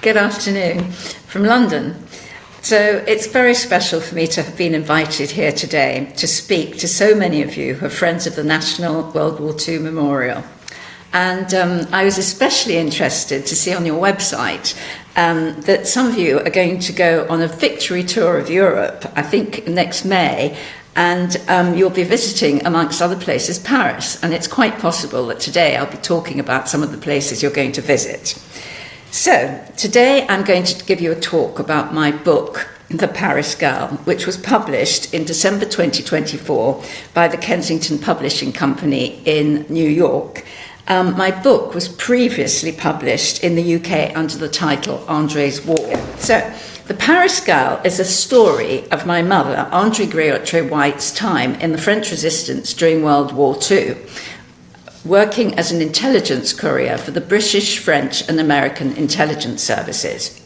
Good afternoon from London. So it's very special for me to have been invited here today to speak to so many of you who are friends of the National World War II Memorial. And I was especially interested to see on your website that some of you are going to go on a victory tour of Europe, I think next May, and you'll be visiting, amongst other places, Paris. And it's quite possible that today I'll be talking about some of the places you're going to visit. So today I'm going to give you a talk about my book, The Paris Girl, which was published in December 2024 by the Kensington Publishing Company in New York. My book was previously published in the UK under the title Andrée's War. So, The Paris Girl is a story of my mother, Andrée Griotteray White's time in the French resistance during World War II, working as an intelligence courier for the British, French, and American intelligence services.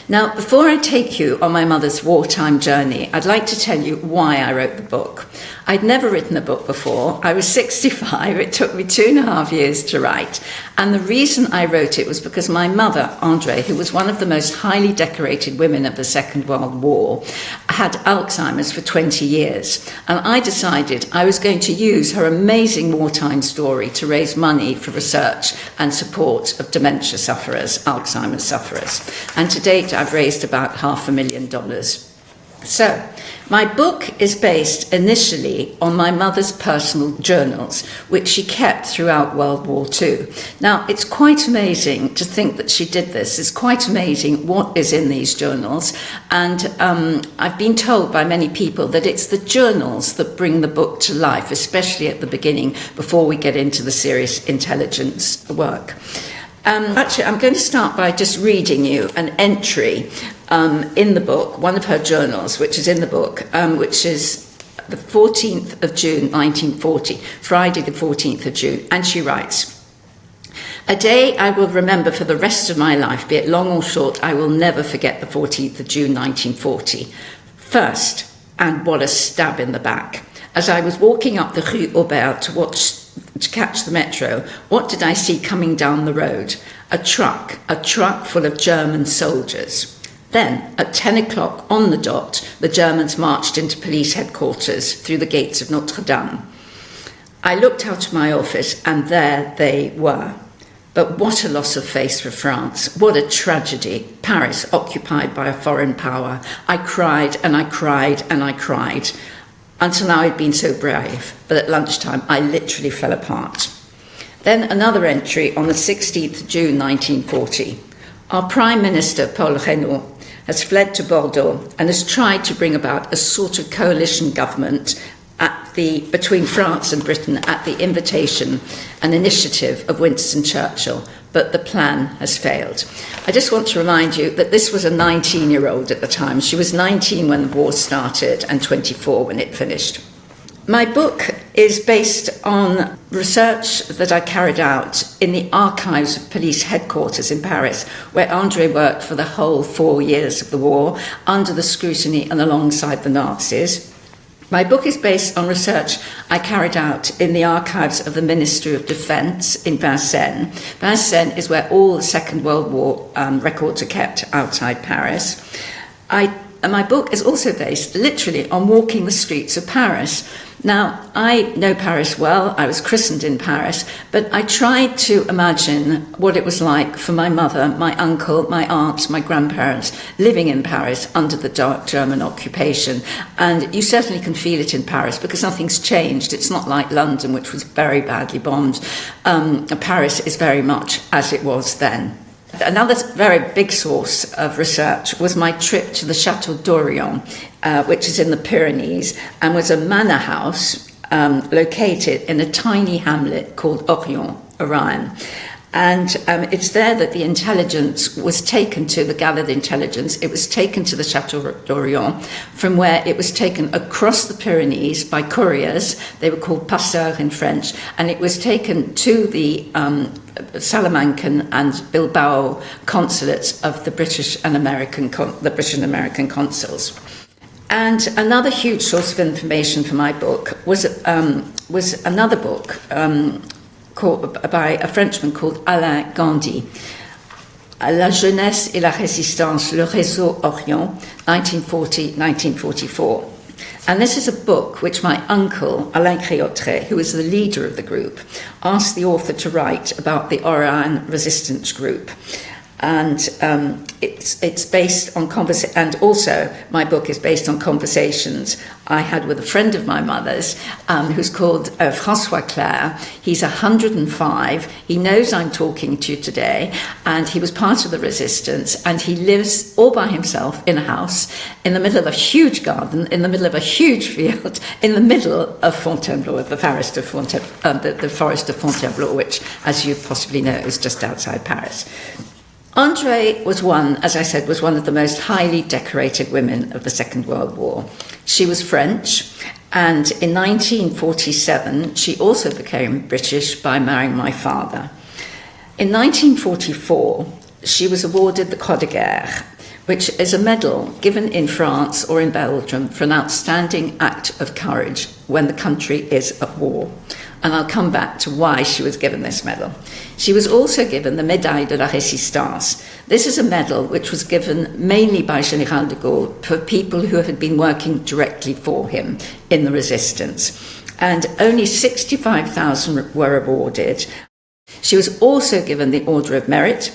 Now, before I take you on my mother's wartime journey, I'd like to tell you why I wrote the book. I'd never written a book before. I was 65. It took me 2.5 years to write. And the reason I wrote it was because my mother, Andrée, who was one of the most highly decorated women of the Second World War, had Alzheimer's for 20 years. And I decided I was going to use her amazing wartime story to raise money for research and support of dementia sufferers, Alzheimer's sufferers. And to date, I've raised about $500,000. So, my book is based initially on my mother's personal journals, which she kept throughout World War II. Now, it's quite amazing to think that she did this. It's quite amazing what is in these journals. And I've been told by many people that it's the journals that bring the book to life, especially at the beginning, before we get into the serious intelligence work. Actually, I'm going to start by just reading you an entry in the book, one of her journals, which is in the book, which is the 14th of June, 1940, Friday the 14th of June. And she writes, "A day I will remember for the rest of my life, be it long or short, I will never forget the 14th of June, 1940. First, and what a stab in the back. As I was walking up the Rue Aubert to catch the metro, what did I see coming down the road? A truck full of German soldiers. Then, at 10 o'clock on the dot, the Germans marched into police headquarters through the gates of Notre Dame. I looked out of my office, and there they were. But what a loss of face for France. What a tragedy. Paris occupied by a foreign power. I cried and I cried and I cried. Until now I'd been so brave, but at lunchtime I literally fell apart." Then another entry on the 16th of June 1940. "Our Prime Minister, Paul Reynaud, has fled to Bordeaux and has tried to bring about a sort of coalition government between France and Britain at the invitation and initiative of Winston Churchill, but the plan has failed." I just want to remind you that this was a 19-year-old at the time. She was 19 when the war started and 24 when it finished. My book is based on research that I carried out in the archives of police headquarters in Paris, where Andrée worked for the whole 4 years of the war, under the scrutiny and alongside the Nazis. My book is based on research I carried out in the archives of the Ministry of Defence in Vincennes. Vincennes is where all the Second World War records are kept outside Paris. And my book is also based literally on walking the streets of Paris. Now, I know Paris well. I was christened in Paris, but I tried to imagine what it was like for my mother, my uncle, my aunts, my grandparents living in Paris under the dark German occupation. And you certainly can feel it in Paris because nothing's changed. It's not like London, which was very badly bombed. Paris is very much as it was then. Another very big source of research was my trip to the Château d'Orient, which is in the Pyrenees, and was a manor house located in a tiny hamlet called Orient, Orion. And it's there that the intelligence was taken to, the gathered intelligence. It was taken to the Château d'Orient, from where it was taken across the Pyrenees by couriers. They were called passeurs in French. And it was taken to the Salamancan and Bilbao consulates of the British and American consuls. And another huge source of information for my book was another book by a Frenchman called Alain Gandhi. La jeunesse et la résistance, le réseau Orient, 1940-1944. And this is a book which my uncle, Andrée Griotteray, who was the leader of the group, asked the author to write about the Orient resistance group. And it's based on and also my book is based on conversations I had with a friend of my mother's who's called François Claire. He's 105. He knows I'm talking to you today, and he was part of the resistance, and he lives all by himself in a house in the middle of a huge garden, in the middle of a huge field, in the middle of Fontainebleau, the forest of Fontainebleau, which, as you possibly know, is just outside Paris. Andrée was as I said, was one of the most highly decorated women of the Second World War. She was French, and in 1947, she also became British by marrying my father. In 1944, she was awarded the Croix de Guerre, which is a medal given in France or in Belgium for an outstanding act of courage when the country is at war. And I'll come back to why she was given this medal. She was also given the Médaille de la Résistance. This is a medal which was given mainly by Général de Gaulle for people who had been working directly for him in the resistance. And only 65,000 were awarded. She was also given the Order of Merit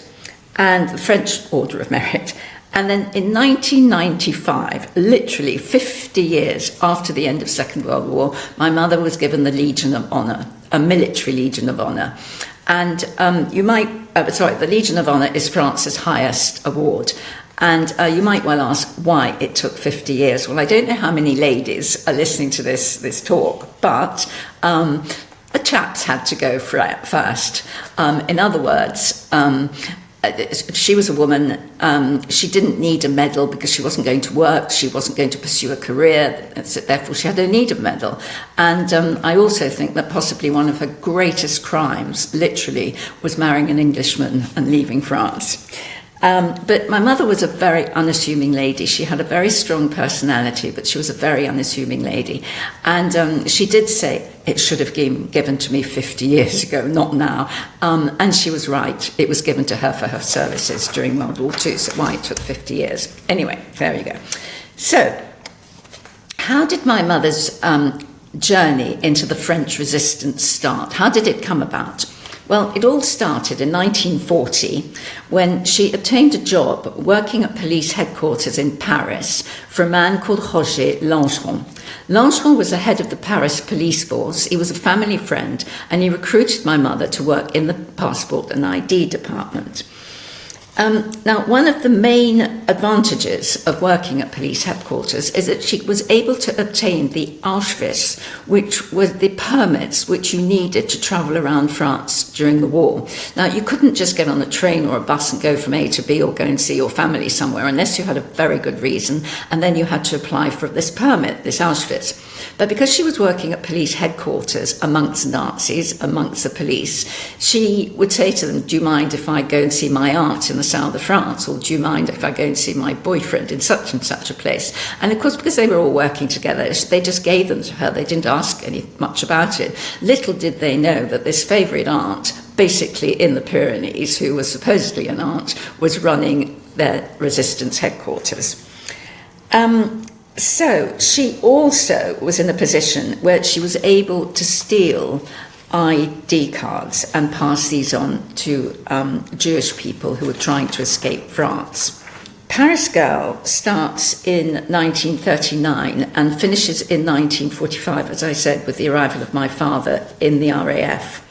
and the French Order of Merit. And then in 1995, literally 50 years after the end of Second World War, my mother was given the Legion of Honor, a military Legion of Honor. And the Legion of Honor is France's highest award. And you might well ask why it took 50 years. Well, I don't know how many ladies are listening to this talk, but the chaps had to go first. In other words, she was a woman. She didn't need a medal because she wasn't going to work. She wasn't going to pursue a career. Therefore, she had no need of a medal. And I also think that possibly one of her greatest crimes, literally, was marrying an Englishman and leaving France. But my mother was a very unassuming lady. She had a very strong personality, but she was a very unassuming lady. And she did say, it should have been given to me 50 years ago, not now. And she was right. It was given to her for her services during World War II, so why it took 50 years. Anyway, there you go. So, how did my mother's journey into the French resistance start? How did it come about? Well, it all started in 1940 when she obtained a job working at police headquarters in Paris for a man called Roger Langeron. Langeron was the head of the Paris police force. He was a family friend, and he recruited my mother to work in the passport and ID department. Now, one of the main advantages of working at police headquarters is that she was able to obtain the Armistice, which were the permits which you needed to travel around France during the war. Now, you couldn't just get on a train or a bus and go from A to B or go and see your family somewhere unless you had a very good reason, and then you had to apply for this permit, this Armistice. But because she was working at police headquarters amongst Nazis, amongst the police, she would say to them, do you mind if I go and see my aunt in the south of France? Or do you mind if I go and see my boyfriend in such and such a place? And of course, because they were all working together, they just gave them to her. They didn't ask much about it. Little did they know that this favourite aunt, basically in the Pyrenees, who was supposedly an aunt, was running their resistance headquarters. So she also was in a position where she was able to steal ID cards and pass these on to Jewish people who were trying to escape France. Paris Girl starts in 1939 and finishes in 1945, as I said, with the arrival of my father in the RAF.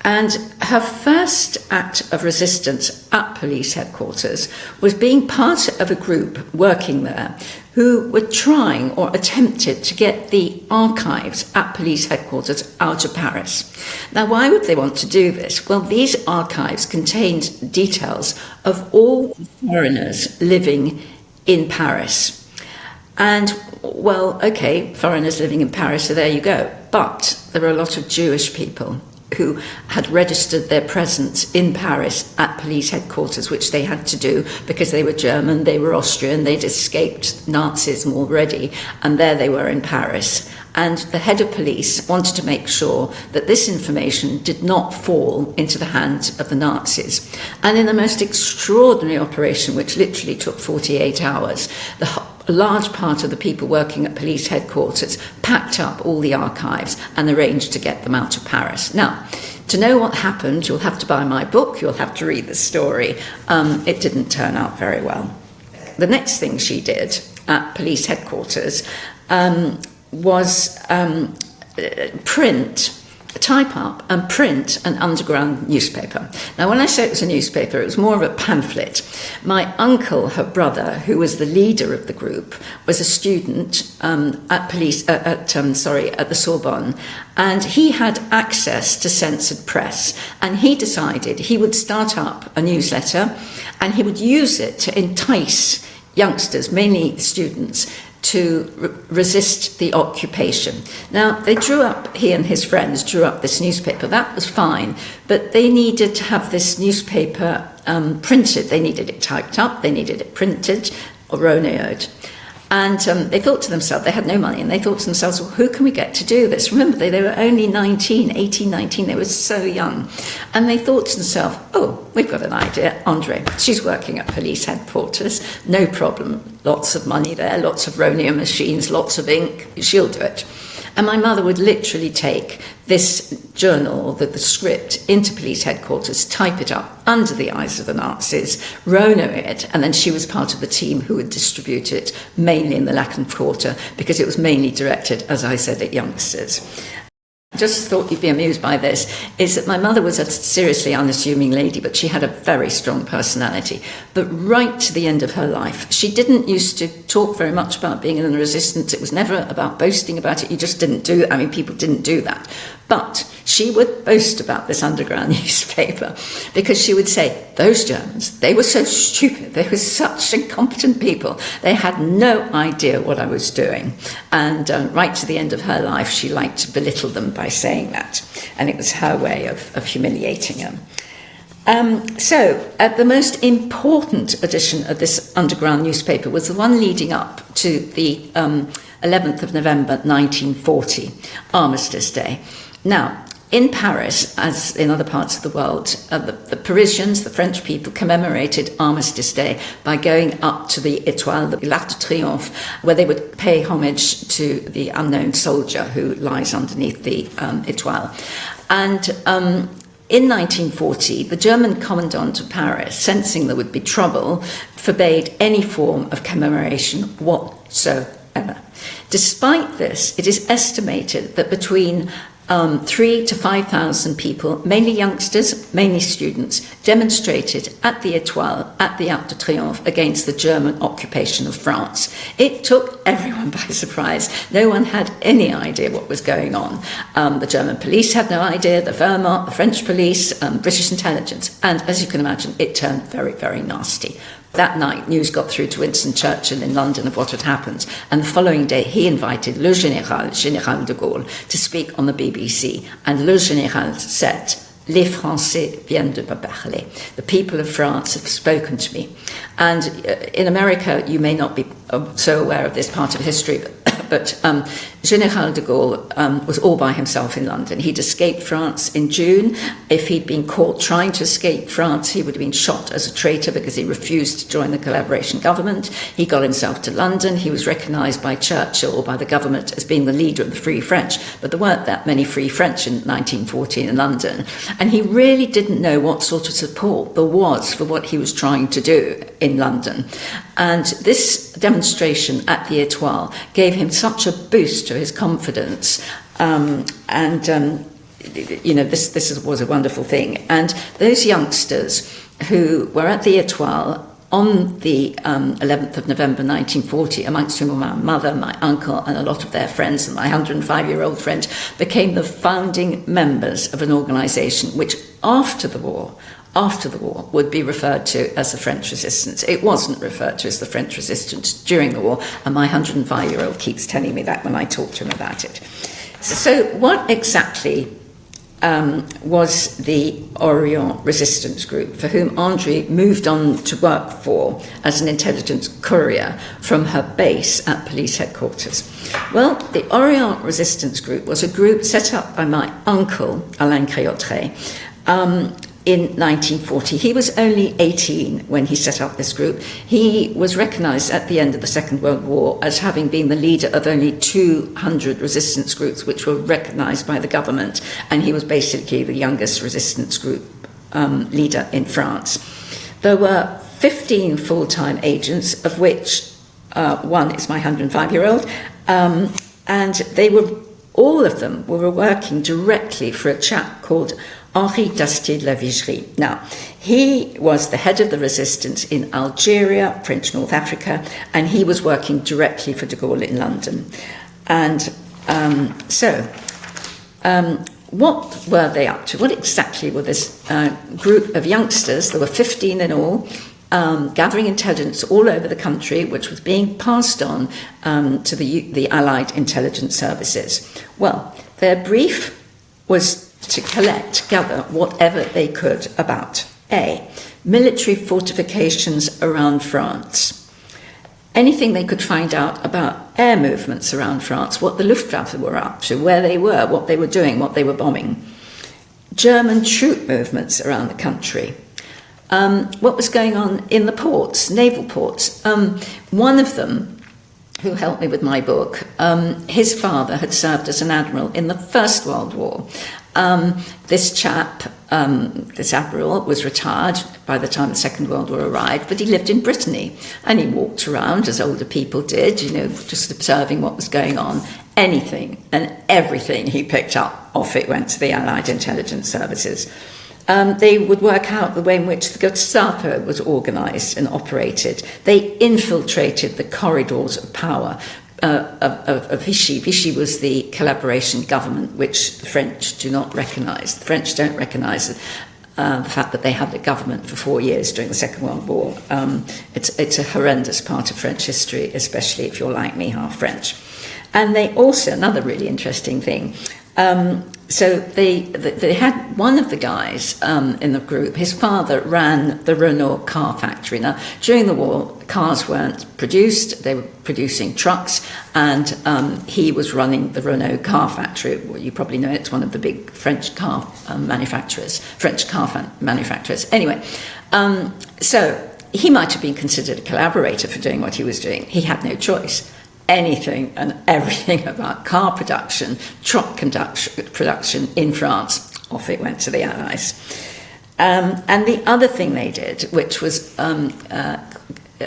And her first act of resistance at police headquarters was being part of a group working there who were trying or attempted to get the archives at police headquarters out of Paris. Now, why would they want to do this? Well, these archives contained details of all foreigners living in Paris. And, well, okay, foreigners living in Paris, so there you go. But there were a lot of Jewish people who had registered their presence in Paris at police headquarters, which they had to do because they were German, they were Austrian, they'd escaped Nazism already, and there they were in Paris. And the head of police wanted to make sure that this information did not fall into the hands of the Nazis. And in the most extraordinary operation, which literally took 48 hours, a large part of the people working at police headquarters packed up all the archives and arranged to get them out of Paris. Now, to know what happened, you'll have to buy my book, you'll have to read the story. It didn't turn out very well. The next thing she did at police headquarters was type up and print an underground newspaper. Now, when I say it was a newspaper, it was more of a pamphlet. My uncle, her brother, who was the leader of the group, was a student at the Sorbonne, and he had access to censored press, and he decided he would start up a newsletter, and he would use it to entice youngsters, mainly students, to resist the occupation. Now, he and his friends drew up this newspaper. That was fine, but they needed to have this newspaper printed. They needed it typed up, they needed it printed, or roneoed. And they thought to themselves, they had no money, and they thought to themselves, well, who can we get to do this? Remember, they were only 18, 19, they were so young. And they thought to themselves, oh, we've got an idea, Andrée, she's working at police headquarters, no problem, lots of money there, lots of Roneo machines, lots of ink, she'll do it. And my mother would literally take this journal, the script, into police headquarters, type it up under the eyes of the Nazis, Rono it, and then she was part of the team who would distribute it, mainly in the Laeken Quarter, because it was mainly directed, as I said, at youngsters. Just thought you'd be amused by this, is that my mother was a seriously unassuming lady, but she had a very strong personality. But right to the end of her life, she didn't used to talk very much about being in the resistance. It was never about boasting about it. You just didn't do it. I mean, people didn't do that. But she would boast about this underground newspaper because she would say, those Germans, they were so stupid. They were such incompetent people. They had no idea what I was doing. And right to the end of her life, she liked to belittle them by saying that. And it was her way of humiliating them. The most important edition of this underground newspaper was the one leading up to the 11th of November 1940, Armistice Day. Now, in Paris, as in other parts of the world, the Parisians, the French people, commemorated Armistice Day by going up to the Étoile, the L'Arc de Triomphe, where they would pay homage to the unknown soldier who lies underneath the Étoile. And in 1940, the German commandant of Paris, sensing there would be trouble, forbade any form of commemoration whatsoever. Despite this, it is estimated that between 3,000 to 5,000 people, mainly youngsters, mainly students, demonstrated at the Étoile, at the Arc de Triomphe, against the German occupation of France. It took everyone by surprise. No one had any idea what was going on. The German police had no idea, the Wehrmacht, the French police, British intelligence. And as you can imagine, it turned very, very nasty. That night, news got through to Winston Churchill in London of what had happened, and the following day he invited Le Général de Gaulle, to speak on the BBC, and Le Général said, Les Français viennent de me parler. The people of France have spoken to me. And in America, you may not be so aware of this part of history, but Général de Gaulle was all by himself in London. He'd escaped France in June. If he'd been caught trying to escape France, he would have been shot as a traitor because he refused to join the collaboration government. He got himself to London. He was recognised by Churchill or by the government as being the leader of the Free French, but there weren't that many Free French in 1914 in London. And he really didn't know what sort of support there was for what he was trying to do in London. And this demonstration at the Étoile gave him such a boost to his confidence. This was a wonderful thing. And those youngsters who were at the Étoile on the 11th of November 1940, amongst whom were my mother, my uncle, and a lot of their friends, and my 105-year-old friend, became the founding members of an organisation which, after the war, would be referred to as the French Resistance. It wasn't referred to as the French Resistance during the war, and my 105-year-old keeps telling me that when I talk to him about it. So what exactly was the Orient Resistance Group, for whom Andrée moved on to work for as an intelligence courier from her base at police headquarters. Well, the Orient Resistance Group was a group set up by my uncle, Andrée Griotteray, in 1940. He was only 18 when he set up this group. He was recognised at the end of the Second World War as having been the leader of only 200 resistance groups which were recognised by the government, and he was basically the youngest resistance group leader in France. There were 15 full-time agents, of which one is my 105-year-old, and they were, all of them were working directly for a chap called Henri d'Astier de la Vigerie. Now, he was the head of the resistance in Algeria, French North Africa, and he was working directly for de Gaulle in London. And what were they up to? What exactly were this group of youngsters, there were 15 in all, gathering intelligence all over the country, which was being passed on to the Allied intelligence services? Well, their brief was to gather whatever they could about A, military fortifications around France, anything they could find out about air movements around France, what the Luftwaffe were up to, where they were, what they were doing, what they were bombing, German troop movements around the country, what was going on in the ports, naval ports. One of them, who helped me with my book, his father had served as an admiral in the First World War. This chap, this admiral, was retired by the time the Second World War arrived, but he lived in Brittany, and he walked around, as older people did, just observing what was going on. Anything and everything he picked up, off it went to the Allied intelligence services. They would work out the way in which the Gestapo was organised and operated. They infiltrated the corridors of power of Vichy. Vichy was the collaboration government, which the French do not recognise. The French don't recognise the fact that they had the government for 4 years during the Second World War. It's a horrendous part of French history, especially if you're like me, half French. And they also, another really interesting thing, so they had one of the guys in the group, his father ran the Renault car factory. Now, during the war, cars weren't produced, they were producing trucks, and he was running the Renault car factory. Well, you probably know it's one of the big French car manufacturers. Anyway, so he might have been considered a collaborator for doing what he was doing. He had no choice. Anything and everything about car production, truck production in France, off it went to the Allies. And the other thing they did, which was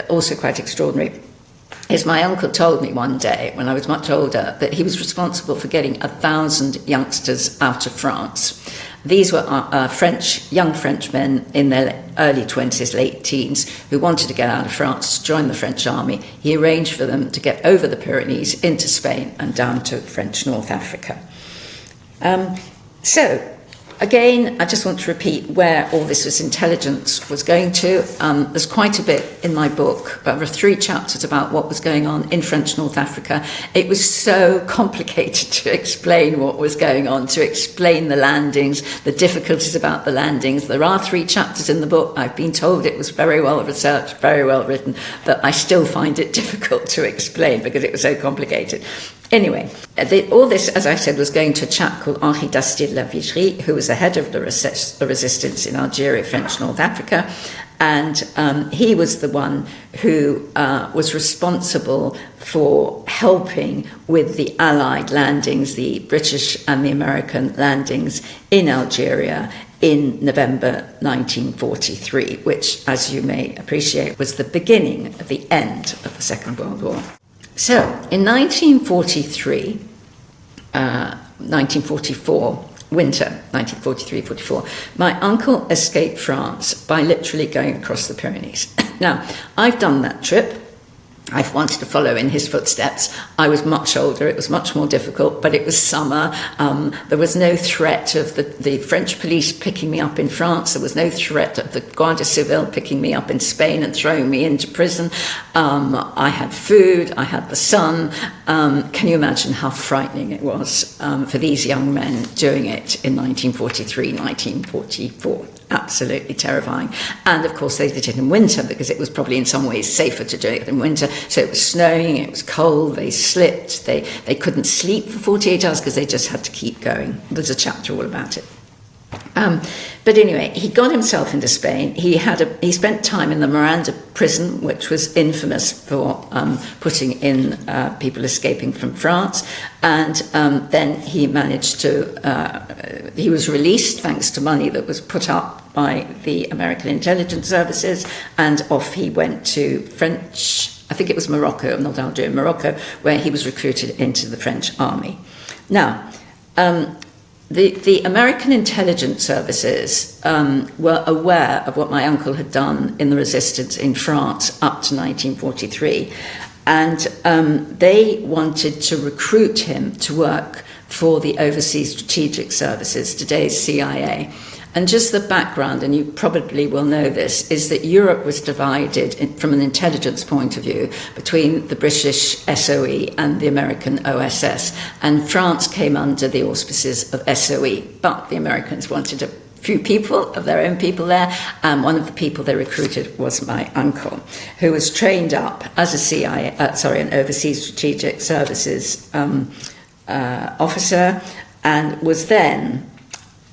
also quite extraordinary, is my uncle told me one day, when I was much older, that he was responsible for getting 1,000 youngsters out of France. These were young Frenchmen in their early 20s, late teens, who wanted to get out of France to join the French army. He arranged for them to get over the Pyrenees into Spain and down to French North Africa. So, again, I just want to repeat where all this intelligence was going to. There's quite a bit in my book, but there are 3 chapters about what was going on in French North Africa. It was so complicated to explain what was going on, to explain the landings, the difficulties about the landings. There are 3 chapters in the book. I've been told it was very well researched, very well written, but I still find it difficult to explain because it was so complicated. Anyway, all this, as I said, was going to a chap called Henri d'Astier de la Vigerie, who was the head of the resistance in Algeria, French North Africa, and he was the one who was responsible for helping with the Allied landings, the British and the American landings in Algeria in November 1943, which, as you may appreciate, was the beginning of the end of the Second World War. So, in 1943, 1944, winter, 1943-44, my uncle escaped France by literally going across the Pyrenees. Now, I've done that trip. I've wanted to follow in his footsteps. I was much older, it was much more difficult, but it was summer. There was no threat of the French police picking me up in France. There was no threat of the Guardia Civil picking me up in Spain and throwing me into prison. I had food, I had the sun. Can you imagine how frightening it was for these young men doing it in 1943, 1944? Absolutely terrifying. And of course they did it in winter, because it was probably in some ways safer to do it in winter. So it was snowing, it was cold, they slipped, they couldn't sleep for 48 hours because they just had to keep going. There's a chapter all about it. But anyway, he got himself into Spain. He spent time in the Miranda prison, which was infamous for putting in people escaping from France. And then he managed to, he was released thanks to money that was put up by the American intelligence services. And off he went to I think it was Morocco, I'm not Algeria, Morocco, where he was recruited into the French army. Now, the American intelligence services were aware of what my uncle had done in the resistance in France up to 1943, and they wanted to recruit him to work for the Overseas Strategic Services, today's CIA. And just the background, and you probably will know this, is that Europe was divided from an intelligence point of view between the British SOE and the American OSS. And France came under the auspices of SOE, but the Americans wanted a few people of their own people there, and one of the people they recruited was my uncle, who was trained up as an Overseas Strategic Services officer, and was then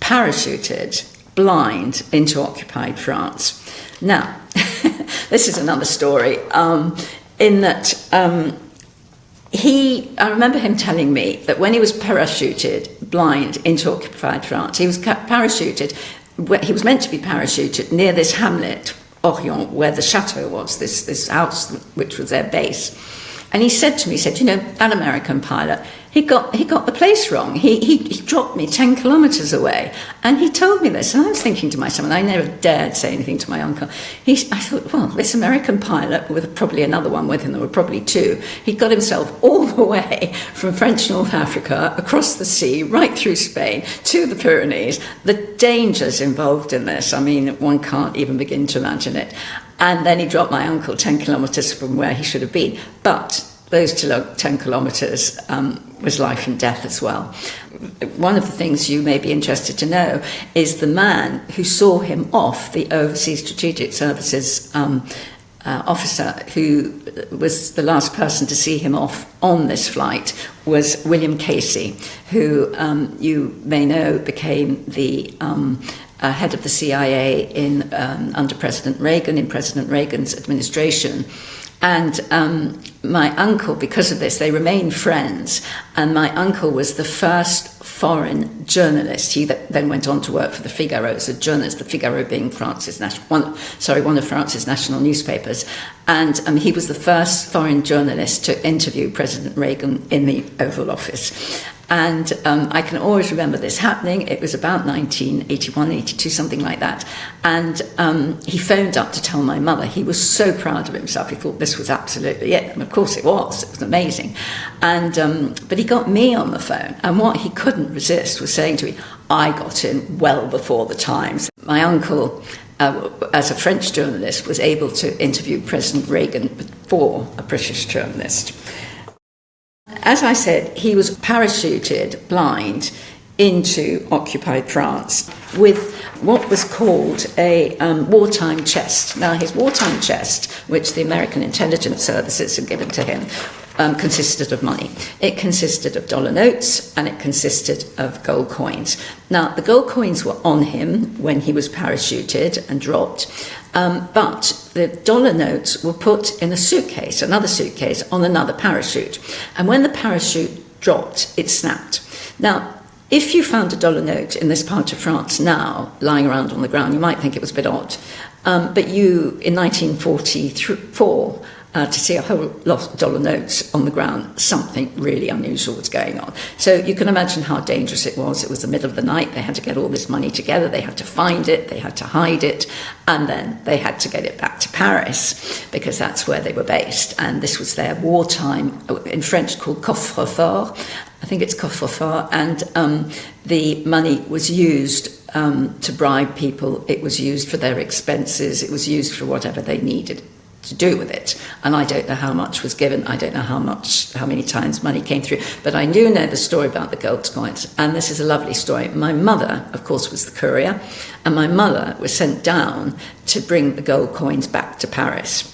parachuted blind into occupied France. Now, this is another story, in that I remember him telling me that when he was parachuted blind into occupied France, he was parachuted, he was meant to be parachuted near this hamlet, Orient, where the chateau was, this house which was their base. And he said to me, that American pilot, he got the place wrong. He dropped me 10 kilometres away. And he told me this. And I was thinking to myself, and I never dared say anything to my uncle. I thought, well, this American pilot, with probably another one with him, there were probably two, he got himself all the way from French North Africa, across the sea, right through Spain, to the Pyrenees. The dangers involved in this, I mean, one can't even begin to imagine it. And then he dropped my uncle 10 kilometres from where he should have been. But those 10 kilometres was life and death as well. One of the things you may be interested to know is the man who saw him off, the Overseas Strategic Services officer who was the last person to see him off on this flight, was William Casey, who you may know became the head of the CIA under President Reagan, in President Reagan's administration. And my uncle, because of this, they remained friends. And my uncle was the first foreign journalist. He then went on to work for the Figaro as a journalist, the Figaro being one of France's national newspapers. And he was the first foreign journalist to interview President Reagan in the Oval Office. And I can always remember this happening. It was about 1981, 82, something like that. And he phoned up to tell my mother. He was so proud of himself. He thought this was absolutely it. And of course it was. It was amazing. And but he got me on the phone. And what he couldn't resist was saying to me, I got in well before the Times. My uncle, as a French journalist, was able to interview President Reagan before a British journalist. As I said, he was parachuted blind into occupied France with what was called a wartime chest. Now, his wartime chest, which the American intelligence services had given to him, consisted of money. It consisted of dollar notes and it consisted of gold coins. Now, the gold coins were on him when he was parachuted and dropped, but the dollar notes were put in a suitcase, another suitcase, on another parachute. And when the parachute dropped, it snapped. Now, if you found a dollar note in this part of France now, lying around on the ground, you might think it was a bit odd. But in 1944, to see a whole lot of dollar notes on the ground. Something really unusual was going on. So you can imagine how dangerous it was. It was the middle of the night. They had to get all this money together. They had to find it. They had to hide it. And then they had to get it back to Paris because that's where they were based. And this was their wartime, in French called coffre-fort. I think it's coffre-fort. And the money was used to bribe people. It was used for their expenses. It was used for whatever they needed to do with it. And I don't know how much was given. I don't know how many times money came through. But I do know the story about the gold coins. And this is a lovely story. My mother, of course, was the courier. And my mother was sent down to bring the gold coins back to Paris.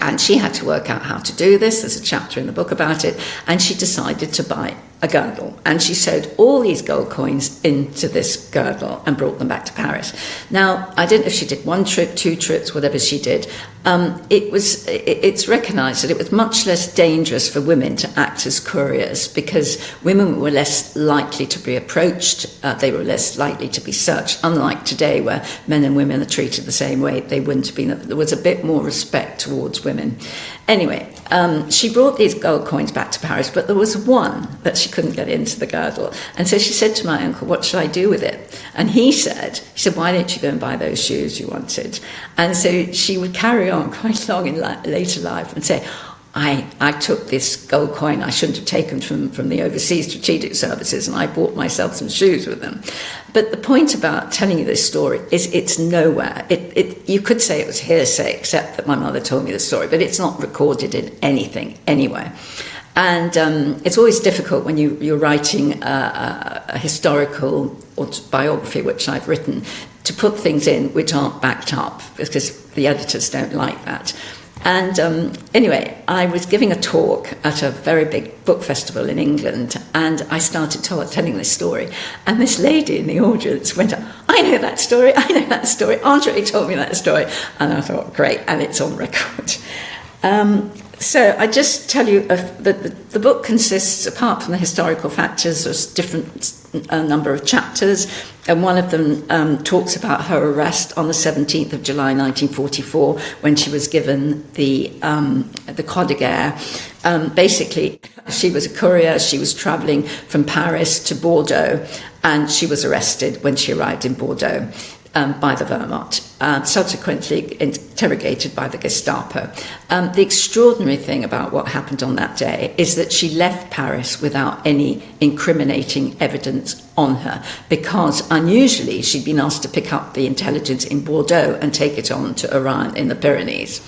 And she had to work out how to do this. There's a chapter in the book about it. And she decided to buy a girdle. And she sewed all these gold coins into this girdle and brought them back to Paris. Now, I don't know if she did 1 trip, 2 trips, whatever she did. It's recognised that it was much less dangerous for women to act as couriers because women were less likely to be approached. They were less likely to be searched, unlike today where men and women are treated the same way. They wouldn't have been. There was a bit more respect towards women. Anyway, she brought these gold coins back to Paris, but there was one that she couldn't get into the girdle. And so she said to my uncle, what should I do with it? And he said, why don't you go and buy those shoes you wanted? And so she would carry on quite long in later life and say, I took this gold coin I shouldn't have taken from the overseas strategic services and I bought myself some shoes with them. But the point about telling you this story is it's nowhere. You could say it was hearsay, except that my mother told me the story, but it's not recorded in anything anywhere. And it's always difficult when you're writing a historical autobiography, which I've written, to put things in which aren't backed up, because the editors don't like that. And anyway, I was giving a talk at a very big book festival in England, and I started telling this story. And this lady in the audience went, I know that story, Andrée told me that story. And I thought, great, and it's on record. So I just tell you that the book consists, apart from the historical factors, there's a number of chapters, and one of them talks about her arrest on the 17th of July 1944 when she was given the Croix de Guerre. Basically, she was a courier. She was travelling from Paris to Bordeaux, and she was arrested when she arrived in Bordeaux. By the Wehrmacht, subsequently interrogated by the Gestapo. The extraordinary thing about what happened on that day is that she left Paris without any incriminating evidence on her, because unusually she'd been asked to pick up the intelligence in Bordeaux and take it on to Oran in the Pyrenees.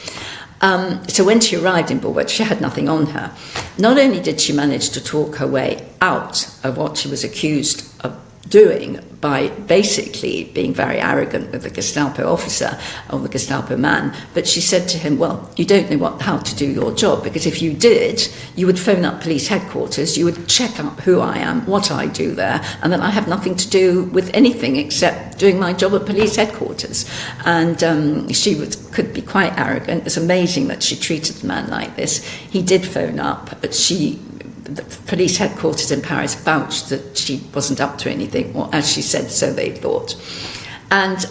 So when she arrived in Bordeaux, she had nothing on her. Not only did she manage to talk her way out of what she was accused of doing by basically being very arrogant with the Gestapo officer or the Gestapo man, but she said to him, well, you don't know how to do your job, because if you did, you would phone up police headquarters, you would check up who I am, what I do there, and then I have nothing to do with anything except doing my job at police headquarters. And she could be quite arrogant. It's amazing that she treated the man like this. He did phone up, but the police headquarters in Paris vouched that she wasn't up to anything, or as she said, so they thought. And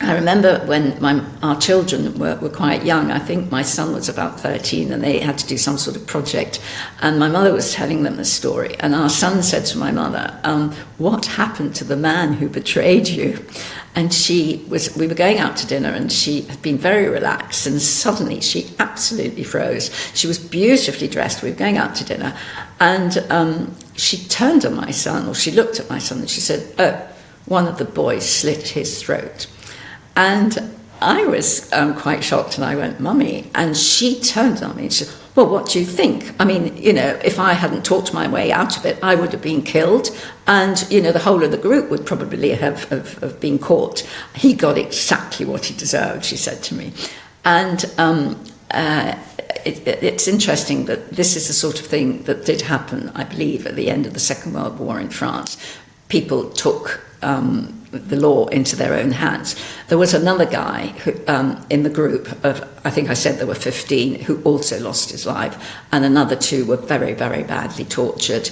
I remember when our children were quite young. I think my son was about 13, and they had to do some sort of project, and my mother was telling them the story, and our son said to my mother, what happened to the man who betrayed you? And we were going out to dinner, and she had been very relaxed, and suddenly she absolutely froze. She was beautifully dressed. We were going out to dinner, and she turned on my son, or she looked at my son, and she said, oh, one of the boys slit his throat. And I was quite shocked, and I went, Mummy, and she turned on me and she said, well, what do you think? I mean, if I hadn't talked my way out of it, I would have been killed, and, the whole of the group would probably have been caught. He got exactly what he deserved, she said to me. And it's interesting that this is the sort of thing that did happen, I believe, at the end of the Second World War in France. People took the law into their own hands. There was another guy who, in the group of, I think I said there were 15, who also lost his life, and another 2 were very, very badly tortured.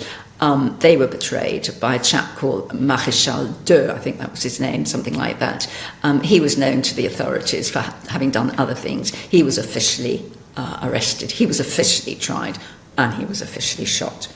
They were betrayed by a chap called Maréchal II, I think that was his name, something like that. He was known to the authorities for having done other things. He was officially arrested. He was officially tried and he was officially shot.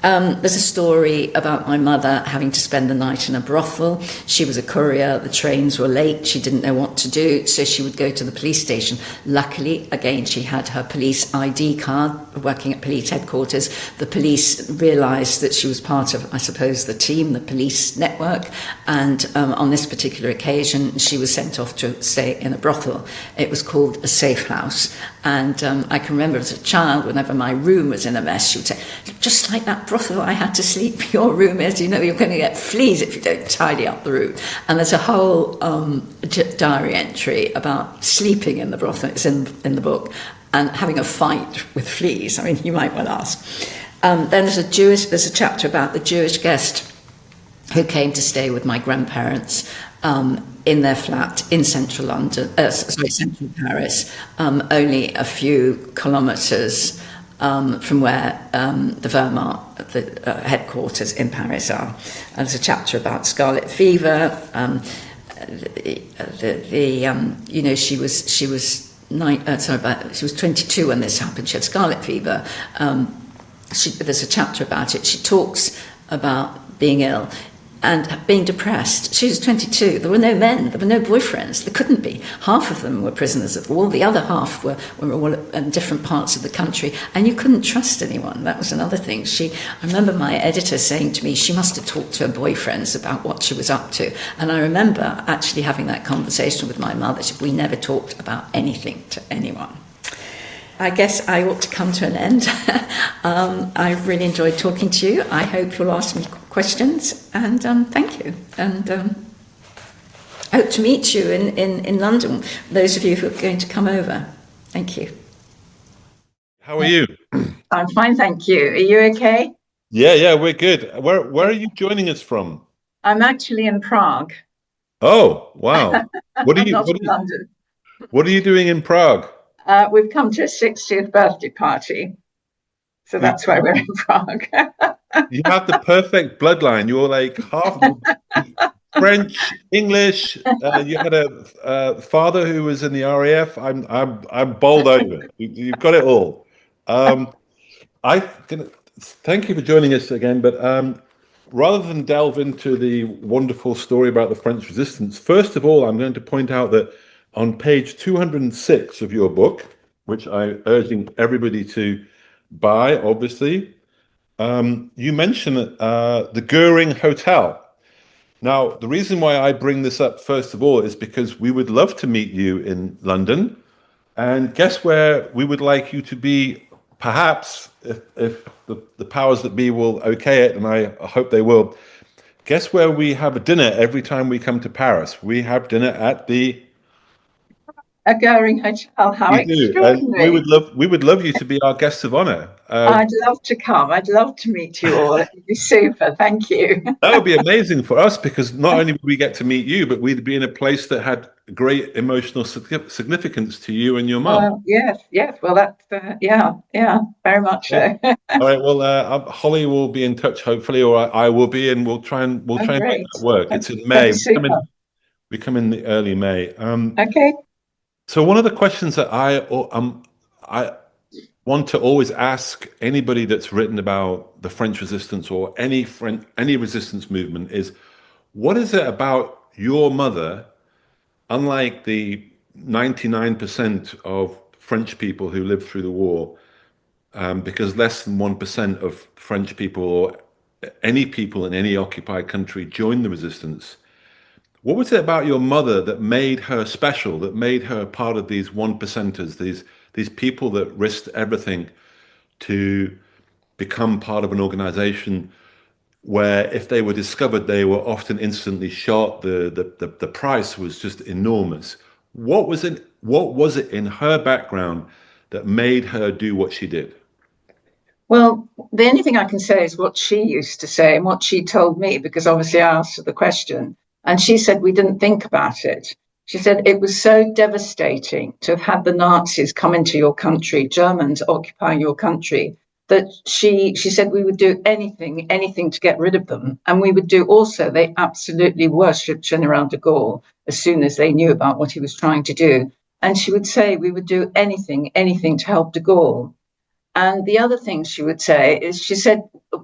There's a story about my mother having to spend the night in a brothel. She was a courier, the trains were late, she didn't know what to do, so she would go to the police station. Luckily, again, she had her police ID card, working at police headquarters. The police realised that she was part of, I suppose, the team, the police network, and on this particular occasion, she was sent off to stay in a brothel. It was called a safe house, and I can remember as a child, whenever my room was in a mess, she would say, just like that brothel I had to sleep, your room is, you know, you're going to get fleas if you don't tidy up the room. And there's a whole diary entry about sleeping in the brothel, it's in the book, and having a fight with fleas. I mean, you might well ask. Then there's a chapter about the Jewish guest who came to stay with my grandparents in their flat in central central Paris, only a few kilometres from where the Wehrmacht, the headquarters in Paris are. And there's a chapter about scarlet fever. You know, she was 22 when this happened. She had scarlet fever. There's a chapter about it. She talks about being ill and being depressed. She was 22. There were no men. There were no boyfriends. There couldn't be. Half of them were prisoners of war. The other half were all in different parts of the country. And you couldn't trust anyone. That was another thing. I remember my editor saying to me, she must have talked to her boyfriends about what she was up to. And I remember actually having that conversation with my mother. We never talked about anything to anyone. I guess I ought to come to an end. I've really enjoyed talking to you. I hope you'll ask me questions, and thank you. And hope to meet you in London, those of you who are going to come over. Thank you. How are you? I'm fine, thank you. Are you okay? Yeah, we're good. Where are you joining us from? I'm actually in Prague. Oh, wow. London. What are you doing in Prague? We've come to a 60th birthday party. So that's why we're in Prague. You have the perfect bloodline. You're like half French, English. You had a father who was in the RAF. I'm bowled over. You've got it all. Thank you for joining us again. But rather than delve into the wonderful story about the French resistance, first of all, I'm going to point out that on page 206 of your book, which I'm urging everybody to buy, obviously, you mention the Goering Hotel. Now, the reason why I bring this up, first of all, is because we would love to meet you in London. And guess where we would like you to be, perhaps, if the powers that be will okay it, and I hope they will. Guess where we have a dinner every time we come to Paris? We have dinner at the Goering Hotel. How extraordinary! We would love you to be our guests of honor. I'd love to come. I'd love to meet you all. It'd be super. Thank you. That would be amazing for us, because not only would we get to meet you, but we'd be in a place that had great emotional significance to you and your mum. Yes. Well, that's very much so. All right. Well, Holly will be in touch, hopefully, or I will be, and we'll try and make that work. It's in May. We come in the early May. Okay. So one of the questions that I want to always ask anybody that's written about the French resistance or any resistance movement is, what is it about your mother, unlike the 99% of French people who lived through the war, because less than 1% of French people or any people in any occupied country joined the resistance. What was it about your mother that made her special, that made her part of these 1%ers, these people that risked everything to become part of an organization where if they were discovered, they were often instantly shot? The price was just enormous. What was it in her background that made her do what she did? Well, the only thing I can say is what she used to say and what she told me, because obviously I asked her the question. And she said, we didn't think about it. She said, it was so devastating to have had the Nazis come into your country, Germans occupying your country, that she said we would do anything to get rid of them. And we would do also, they absolutely worshipped General de Gaulle as soon as they knew about what he was trying to do. And she would say we would do anything to help de Gaulle. And the other thing she would say is, she said,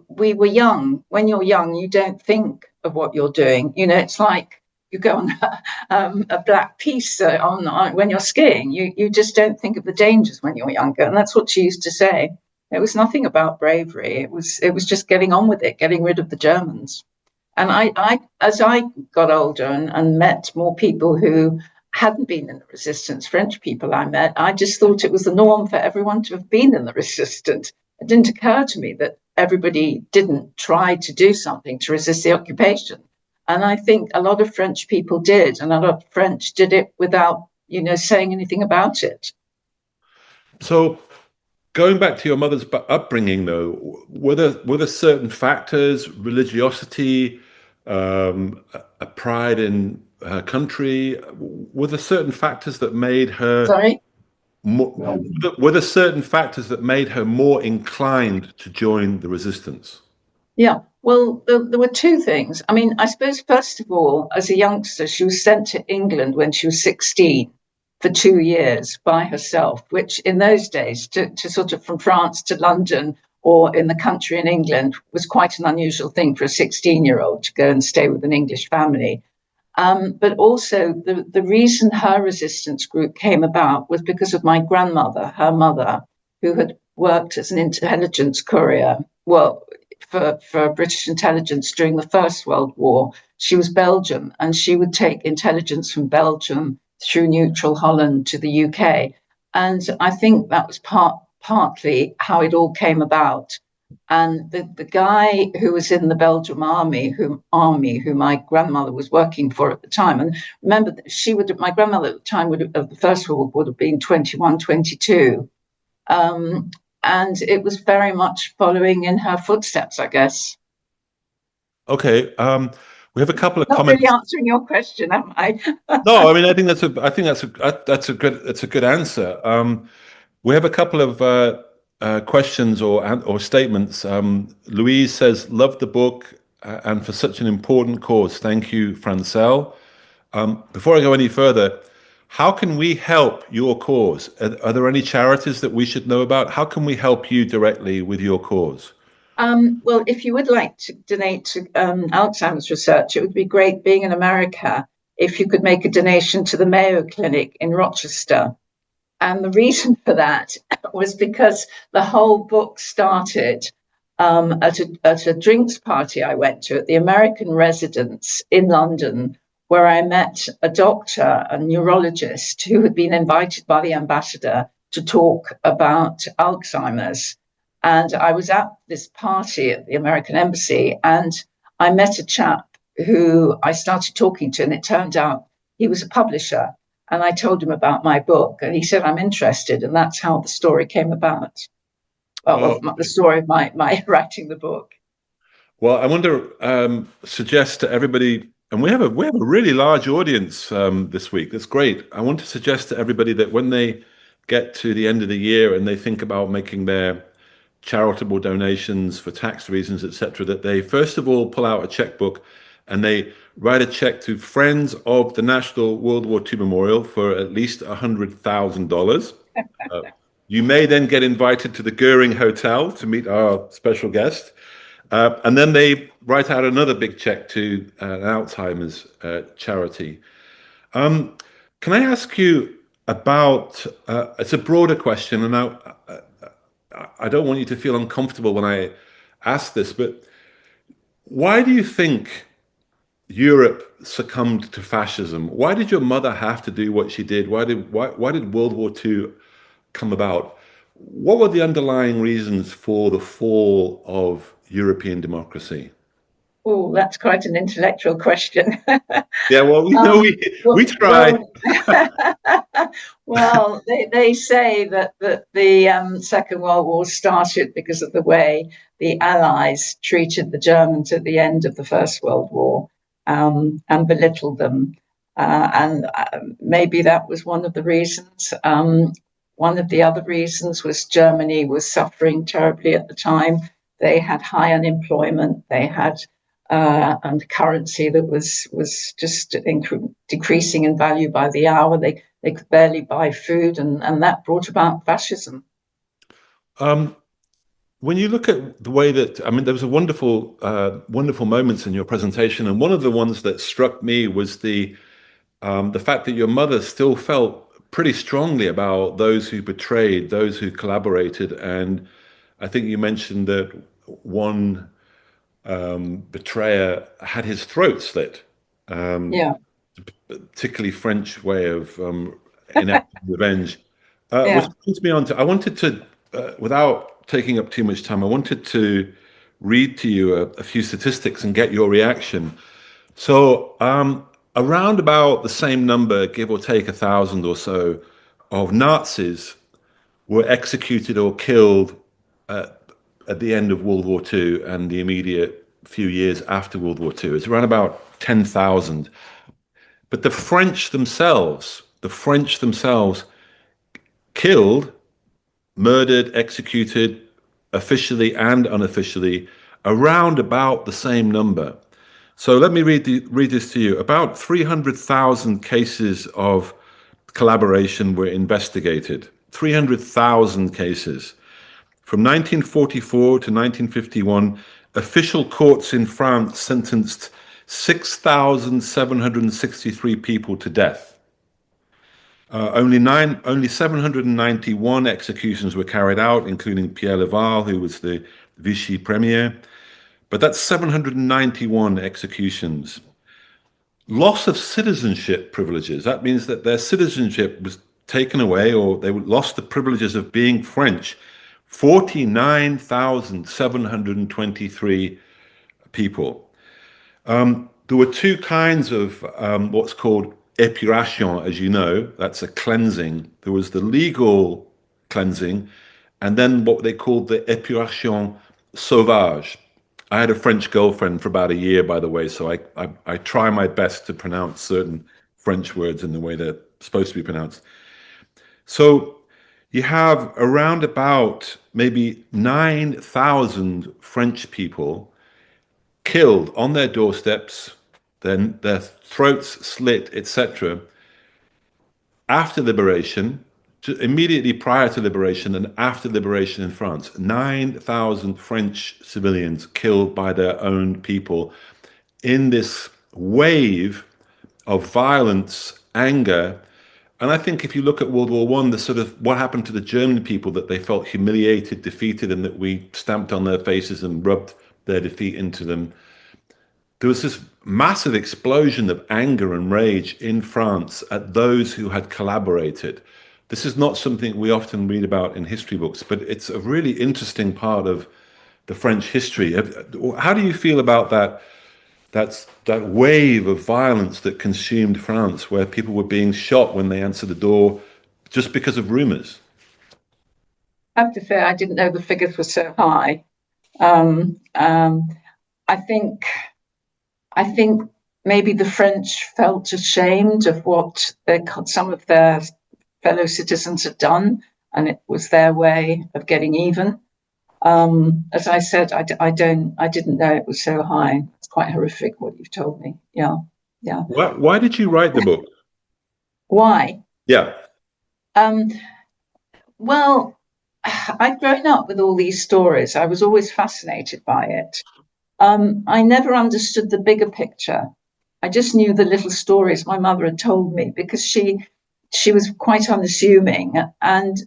we were young. When you're young, you don't think of what you're doing. You know, it's like you go on a black piste on when you're skiing. You just don't think of the dangers when you're younger. And that's what she used to say. It was nothing about bravery. It was just getting on with it, getting rid of the Germans. And as I got older and met more people who hadn't been in the resistance, French people I met, I just thought it was the norm for everyone to have been in the resistance. It didn't occur to me that everybody didn't try to do something to resist the occupation. And I think a lot of French people did, and a lot of French did it without, saying anything about it. So, going back to your mother's upbringing, though, were there certain factors, religiosity, a pride in her country? Were there certain factors that made her? Sorry? Were there certain factors that made her more inclined to join the resistance? Yeah, well, there were two things. I mean, I suppose, first of all, as a youngster, she was sent to England when she was 16 for 2 years by herself, which in those days, to sort of from France to London or in the country in England, was quite an unusual thing for a 16-year-old to go and stay with an English family. But also, the reason her resistance group came about was because of my grandmother, her mother, who had worked as an intelligence courier, well, for British intelligence during the First World War. She was Belgian, and she would take intelligence from Belgium through neutral Holland to the UK. And I think that was partly how it all came about. And the guy who was in the Belgian army, who my grandmother was working for at the time, and remember, my grandmother at the time of the First World War would have been 21, 22. And it was very much following in her footsteps, I guess. Okay, we have a couple of Not comments. really answering your question, am I? No, I mean, I think that's a good answer. We have a couple of questions or statements. Louise says, "Love the book and for such an important cause. Thank you, Francelle." Before I go any further, how can we help your cause? Are there any charities that we should know about? How can we help you directly with your cause? Well, if you would like to donate to Alzheimer's research, it would be great, being in America, if you could make a donation to the Mayo Clinic in Rochester. And the reason for that was because the whole book started at a drinks party I went to at the American Residence in London, where I met a doctor, a neurologist, who had been invited by the ambassador to talk about Alzheimer's. And I was at this party at the American Embassy, and I met a chap who I started talking to, and it turned out he was a publisher. And I told him about my book, and he said, I'm interested. And that's how the story came about. Well, the story of my writing the book. Well, I want to suggest to everybody, and we have a really large audience this week. That's great. I want to suggest to everybody that when they get to the end of the year and they think about making their charitable donations for tax reasons, etc., that they first of all pull out a checkbook and they write a check to Friends of the National World War II Memorial for at least $100,000. You may then get invited to the Goering Hotel to meet our special guest. And then they write out another big check to an Alzheimer's charity. Can I ask you about, it's a broader question, and I don't want you to feel uncomfortable when I ask this, but why do you think Europe succumbed to fascism? Why did your mother have to do what she did? Why did World War II come about? What were the underlying reasons for the fall of European democracy? Oh, that's quite an intellectual question. Yeah, well, we try. Well, they say that the Second World War started because of the way the Allies treated the Germans at the end of the First World War, and belittled them. And maybe that was one of the reasons. One of the other reasons was Germany was suffering terribly at the time. They had high unemployment. They had and currency that was just decreasing in value by the hour. They could barely buy food, and that brought about fascism. When you look at the way that, I mean, there was a wonderful moments in your presentation, and one of the ones that struck me was the fact that your mother still felt pretty strongly about those who betrayed, those who collaborated, and I think you mentioned that one betrayer had his throat slit. Yeah, Particularly French way of enacting revenge. Which yeah. brings me on to, I wanted to, without taking up too much time, I wanted to read to you a few statistics and get your reaction. So, around about the same number, give or take 1,000 or so, of Nazis were executed or killed at the end of World War II and the immediate few years after World War II. It's around about 10,000. But the French themselves killed, murdered, executed, officially and unofficially, around about the same number. So let me read this to you. About 300,000 cases of collaboration were investigated. 300,000 cases. From 1944 to 1951, official courts in France sentenced 6,763 people to death. Only 791 executions were carried out, including Pierre Laval, who was the Vichy Premier. But that's 791 executions. Loss of citizenship privileges. That means that their citizenship was taken away, or they lost the privileges of being French. 49,723 people. There were two kinds of what's called épuration, as you know, that's a cleansing. There was the legal cleansing, and then what they called the épuration sauvage. I had a French girlfriend for about a year, by the way, so I try my best to pronounce certain French words in the way they're supposed to be pronounced. So you have around about maybe 9,000 French people killed on their doorsteps, then their throats slit, etc. After liberation, immediately prior to liberation and after liberation in France, 9,000 French civilians killed by their own people in this wave of violence, anger. And I think if you look at World War One, the sort of what happened to the German people, that they felt humiliated, defeated, and that we stamped on their faces and rubbed their defeat into them. There was this massive explosion of anger and rage in France at those who had collaborated. This is not something we often read about in history books, but it's a really interesting part of the French history. How do you feel about that wave of violence that consumed France, where people were being shot when they answered the door just because of rumors? I have to say, I didn't know the figures were so high. I think maybe the French felt ashamed of what some of their fellow citizens had done, and it was their way of getting even. As I said, I didn't know it was so high. It's quite horrific what you've told me. Yeah, yeah. Why did you write the book? Why? Yeah. Well, I'd grown up with all these stories. I was always fascinated by it. I never understood the bigger picture. I just knew the little stories my mother had told me, because she was quite unassuming, and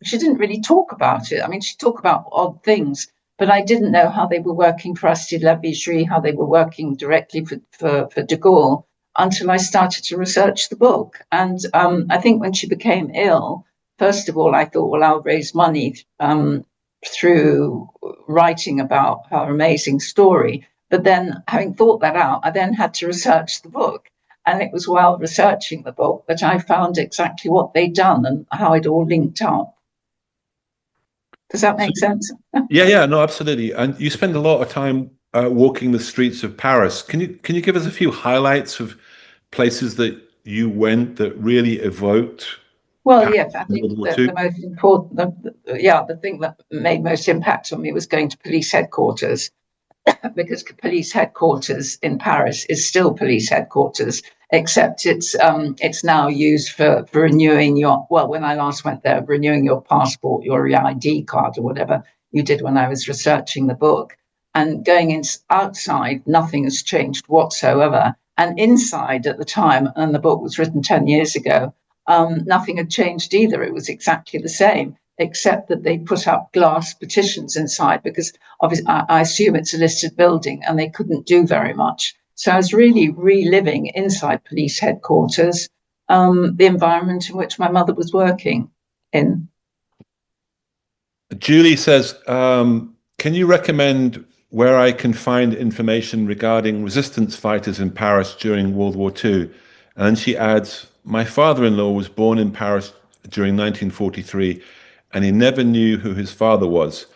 she didn't really talk about it. I mean, she'd talk about odd things, but I didn't know how they were working for Aristide Lavigerie, how they were working directly for de Gaulle, until I started to research the book. And I think when she became ill, first of all, I thought, well, I'll raise money through writing about her amazing story. But then, having thought that out, I then had to research the book. And it was while researching the book that I found exactly what they'd done and how it all linked up. Does that make sense? Yeah, no, absolutely. And you spend a lot of time walking the streets of Paris. Can you give us a few highlights of places that you went that really evoked? Well, yes, I think the most important, the thing that made most impact on me was going to police headquarters, because police headquarters in Paris is still police headquarters. except it's now used for renewing your, well, when I last went there, renewing your passport, your ID card, or whatever you did when I was researching the book. And going outside, nothing has changed whatsoever. And inside at the time, and the book was written 10 years ago, nothing had changed either. It was exactly the same, except that they put up glass partitions inside because obviously I assume it's a listed building and they couldn't do very much. So I was really reliving inside police headquarters, the environment in which my mother was working in. Julie says, can you recommend where I can find information regarding resistance fighters in Paris during World War II? And she adds, my father-in-law was born in Paris during 1943, and he never knew who his father was.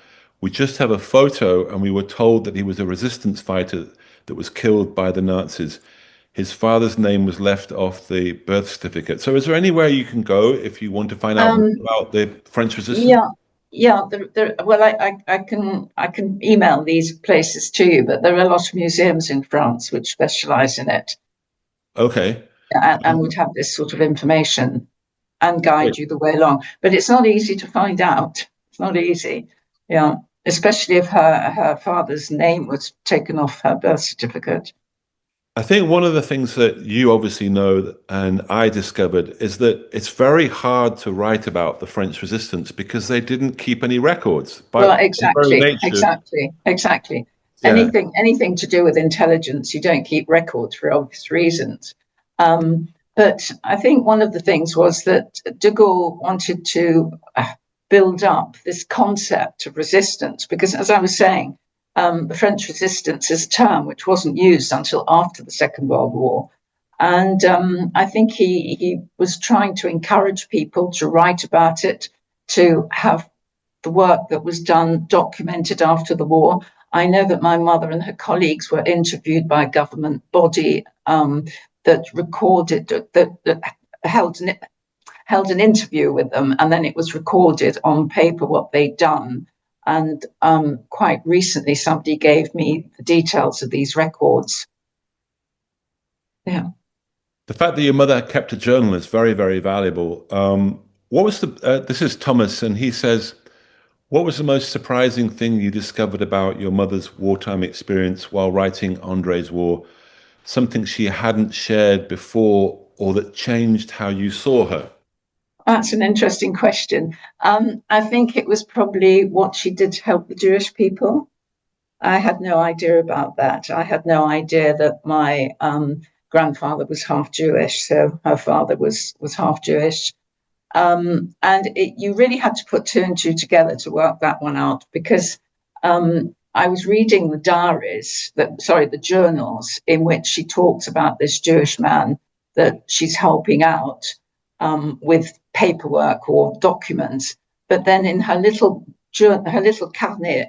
We just have a photo, and we were told that he was a resistance fighter that was killed by the Nazis. His father's name was left off the birth certificate. So is there anywhere you can go if you want to find out more about the French resistance? Yeah. Well, I can email these places to you, but there are a lot of museums in France which specialize in it. Okay. And would have this sort of information and guide you the way along. But it's not easy to find out. It's not easy. Yeah. Especially if her father's name was taken off her birth certificate. I think one of the things that you obviously know and I discovered is that it's very hard to write about the French resistance because they didn't keep any records. Well, exactly. Yeah. Anything to do with intelligence, you don't keep records for obvious reasons. But I think one of the things was that de Gaulle wanted to build up this concept of resistance because, as I was saying, the French resistance is a term which wasn't used until after the Second World War. And I think he was trying to encourage people to write about it, to have the work that was done documented after the war. I know that my mother and her colleagues were interviewed by a government body that recorded, that held an interview with them, and then it was recorded on paper what they'd done. And quite recently, somebody gave me the details of these records. Yeah. The fact that your mother kept a journal is very, very valuable. What was this is Thomas, and he says, what was the most surprising thing you discovered about your mother's wartime experience while writing Andrée's War? Something she hadn't shared before or that changed how you saw her? That's an interesting question. I think it was probably what she did to help the Jewish people. I had no idea about that. I had no idea that my grandfather was half Jewish, so her father was half Jewish. You really had to put two and two together to work that one out because I was reading the diaries, the journals in which she talks about this Jewish man that she's helping out with paperwork or documents. But then in her little carnet,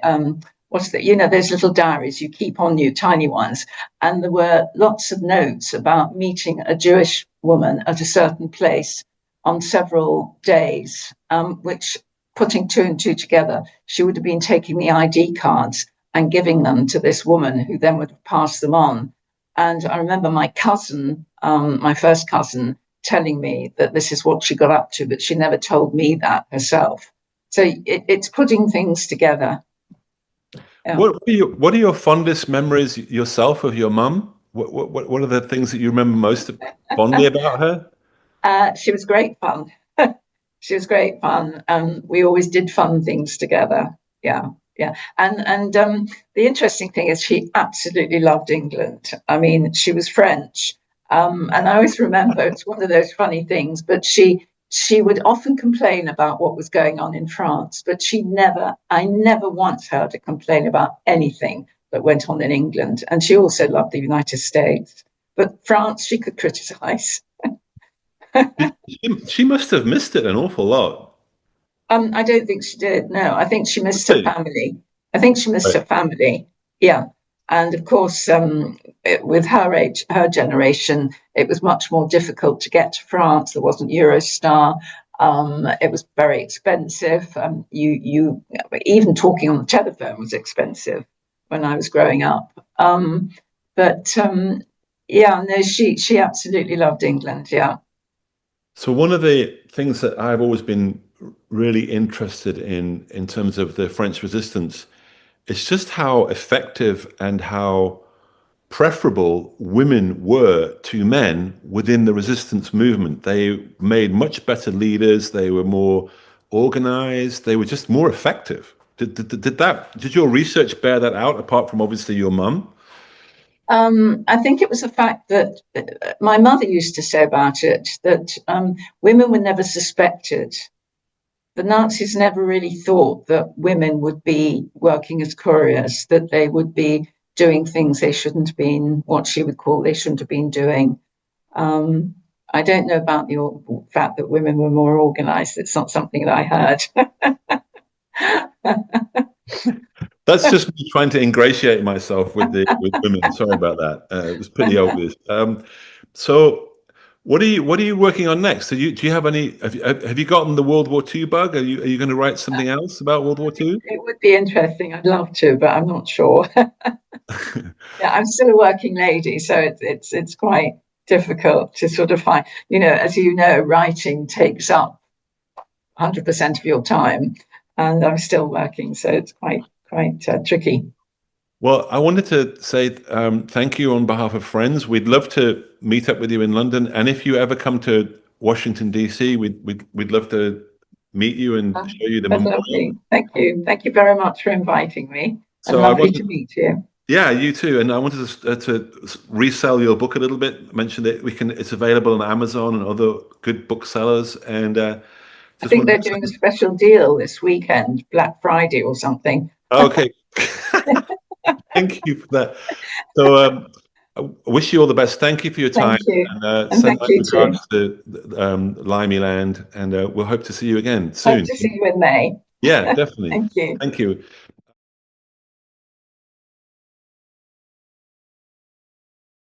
those little diaries you keep on you, tiny ones. And there were lots of notes about meeting a Jewish woman at a certain place on several days, which, putting two and two together, she would have been taking the ID cards and giving them to this woman who then would have passed them on. And I remember my cousin, my first cousin, telling me that this is what she got up to, but she never told me that herself. So it's putting things together. Yeah. What are your fondest memories yourself of your mum? What are the things that you remember most fondly about her? She was great fun. She was great fun. We always did fun things together. Yeah. And the interesting thing is she absolutely loved England. I mean, she was French. And I always remember it's one of those funny things, but she would often complain about what was going on in France, but I never once heard her complain about anything that went on in England. And she also loved the United States, but France she could criticize. She must have missed it an awful lot. I don't think she did. No, I think she missed her family. Her family. Yeah. And of course, with her age, her generation, it was much more difficult to get to France. There wasn't Eurostar. It was very expensive. You even talking on the telephone was expensive when I was growing up. Yeah, no, she absolutely loved England. Yeah. So one of the things that I've always been really interested in terms of the French resistance, is just how effective and how preferable women were to men within the resistance movement. They made much better leaders. They were more organized. They were just more effective. Did your research bear that out? Apart from obviously your mum. I think it was the fact that my mother used to say about it that women were never suspected. The Nazis never really thought that women would be working as couriers, that they would be doing things they shouldn't have been, what she would call they shouldn't have been doing. I don't know about the fact that women were more organized. It's not something that I heard. That's just me trying to ingratiate myself with women. Sorry about that. It was pretty obvious. So, what are you working on next? Do you have any? Have you gotten the World War II bug? Are you going to write something else about World War II? It would be interesting. I'd love to, but I'm not sure. Yeah, I'm still a working lady, so it's quite difficult to sort of find. As you know, writing takes up 100% of your time, and I'm still working, so it's quite tricky. Well, I wanted to say thank you on behalf of Friends. We'd love to meet up with you in London, and if you ever come to Washington D.C., we'd love to meet you and show you the That's memorial. lovely. Thank you very much for inviting me. So lovely to meet you. Yeah, you too. And I wanted to resell your book a little bit. Mention that it's available on Amazon and other good booksellers. And I think they're doing a special deal this weekend, Black Friday or something. Okay. Thank you for that. So I wish you all the best. Thank you for your time. Thank you. And And send thank my you regards to Limey Land. And we'll hope to see you again soon. Hope to see you in May. Yeah, definitely. Thank you. Thank you.